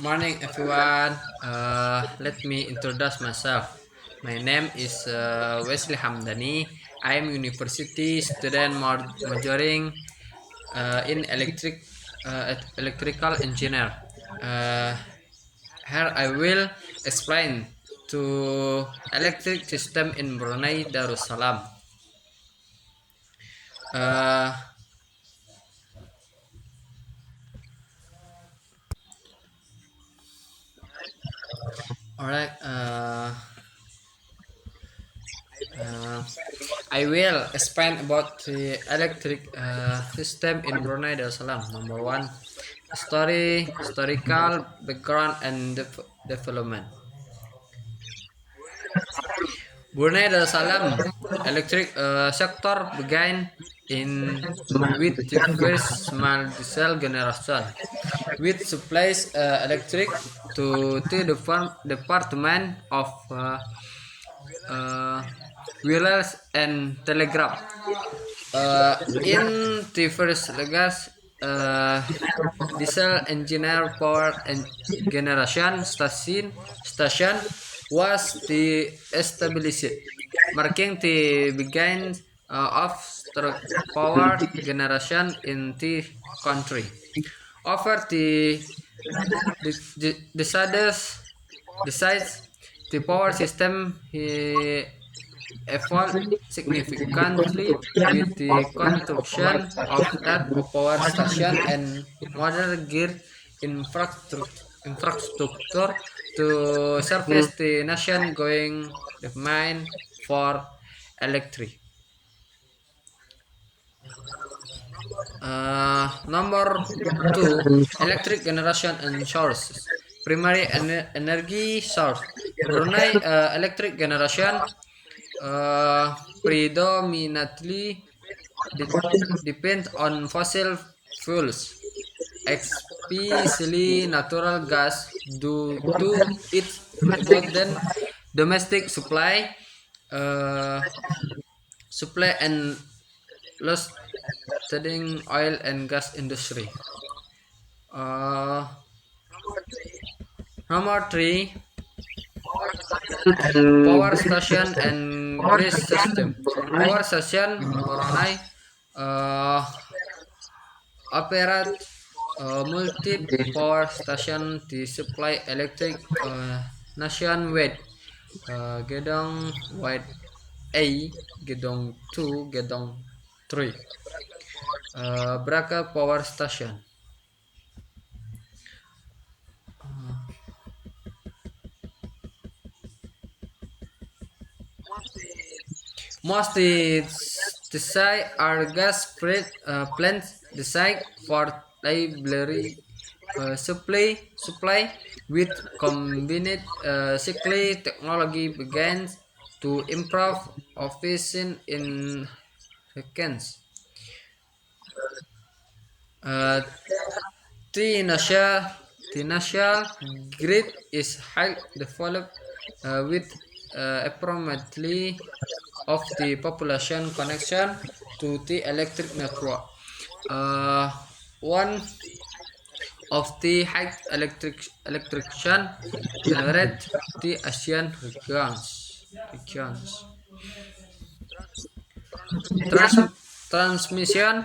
Morning, everyone. Let me introduce myself. My name is Wesley Hamdani. I am university student majoring in electrical engineer. Uh, Here I will explain to electric system in Brunei Darussalam. Uh, alright. Uh, I will explain about the electric system in Brunei Darussalam. Number one, historical background and development. Brunei Darussalam electric sector began in with the first small diesel generation, which supplies electric to the department of uh, wireless and telegraph. In the first legas diesel engineer power and generation station was the established, marking the beginning of power generation in the country. Over decides the power system evolved significantly with the construction of that power station and modern gear infrastructure to service the nation going demand for electric. Number two, electric generation and sources. Primary energy source. Brunei electric generation predominantly de- depend on fossil fuels, especially natural gas, due to its abundant domestic uh, supply and loss studying oil and gas industry. Uh, Number three, power station and grid system. Power station Boronai uh, operate multi power station to supply electric nationwide. Gedong Wide A, Gedong 2, Gedong 3. Braka Power Station. Mostly the site are plants designed for library supply with combined cycle technology begins to improve efficiency in seconds. Uh, the national the national grid is highly developed with approximately of the population connection to the electric network. Uh, One of the high electrician generate the Asian regions. Trans- transmission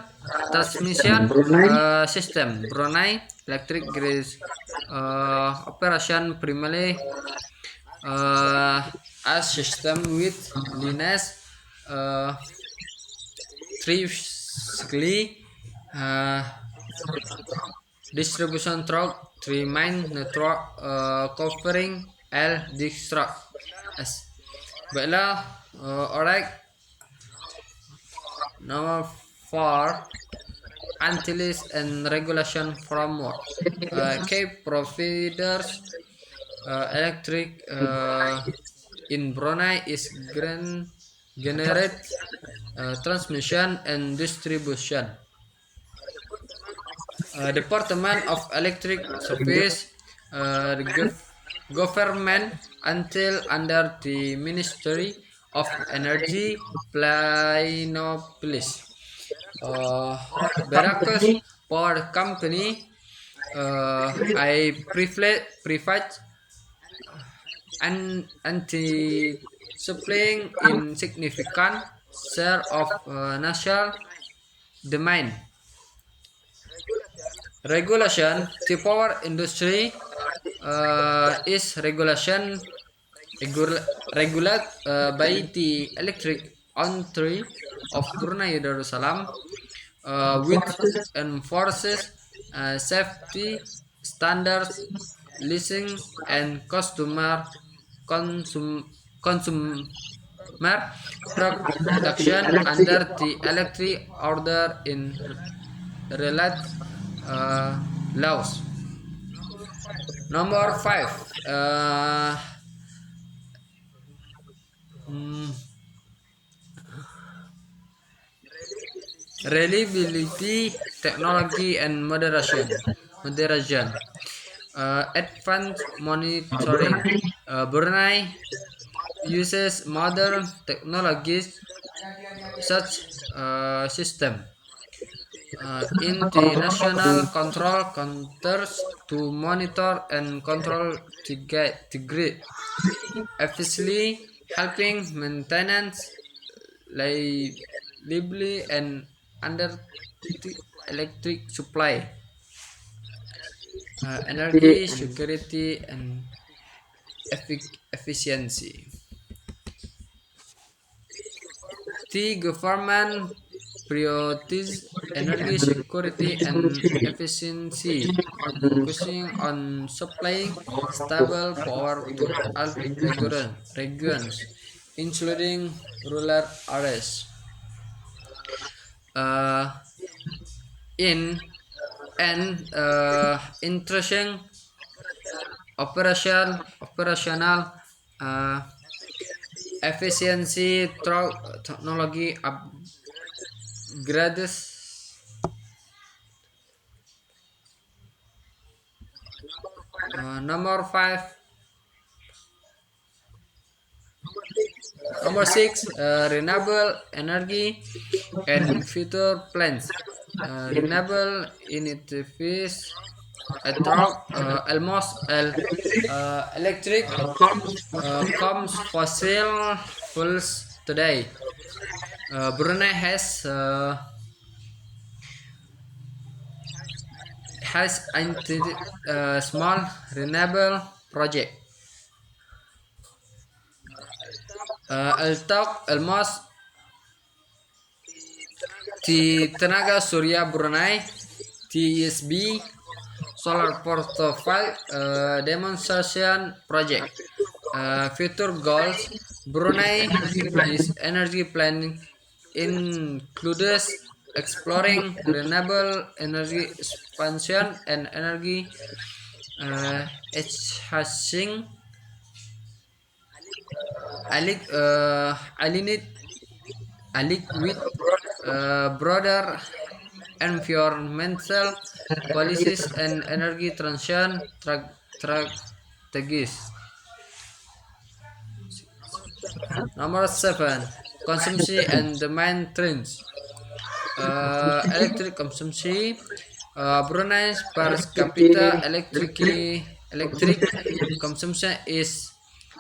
system Brunei electric grid operation primarily as system with lineage uh, three uh, distribution through three main network covering L district. As Baiklah, alright. Number four, Antilles and regulation framework. Key providers electric in Brunei is generate transmission and distribution. Department of Electric Service, the government until under the Ministry of Energy Planopolis. Barakas Power Company I prefer anti-supplying insignificant share of national demand. Regulation, the power industry is regulate by the electric authority of Brunei Darussalam, which enforces safety standards, leasing, and consum, consumer protection under the electric order in related laws. Number five, mm, reliability, technology, and moderation. Moderation. Advanced monitoring. Brunei uses modern technologies such system in the national control counters to monitor and control the grid efficiently, helping maintenance reliably and under the electric supply, energy security, and efficiency. The government prioritizes energy security and efficiency, focusing on supplying stable power to all regions, including rural areas. Uh, in an interesting operational uh, efficiency through technology upgrades. Number five, number six, renewable energy and future plans. Renewable initiatives attract almost electric comes fossil fuels today. Brunei has a small renewable project. I'll talk almost the Tenaga Surya Brunei TSB solar portfolio demonstration project. Future goals Brunei is energy planning includes exploring renewable energy expansion and energy enhancing aligned with broader environmental policies and energy transition strategies. Number seven, consumption and demand trends. Electric consumption. Brunei's per capita electric consumption is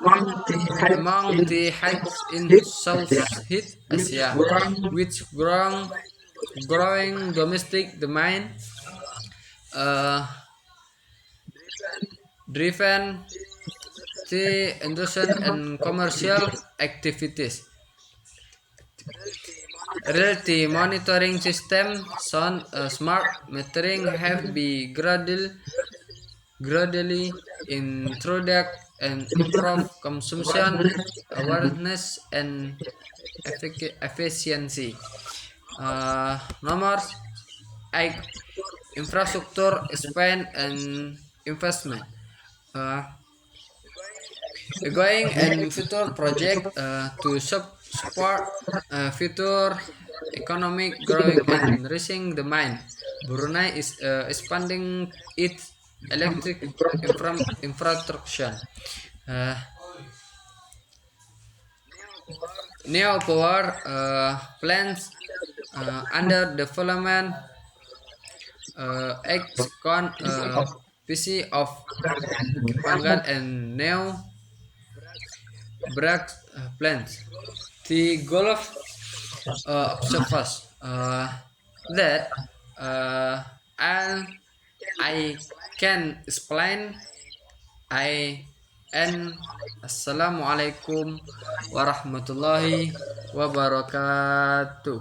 among the highest in Southeast Asia, with growing domestic demand uh, driven the industrial and commercial activities. Reality monitoring system sound smart metering have been gradually introduced and improve consumption awareness and efficiency. Nomor 8, infrastructure spend and investment. Uh, Going and future project to support future economic growing and raising demand. Brunei is expanding its electric infrastructure. Uh, New power plants under development eggs, corn, PC of Kipanggan, and new bread plants. The goal of observers that uh, and I can explain I and Assalamualaikum warahmatullahi wabarakatuh.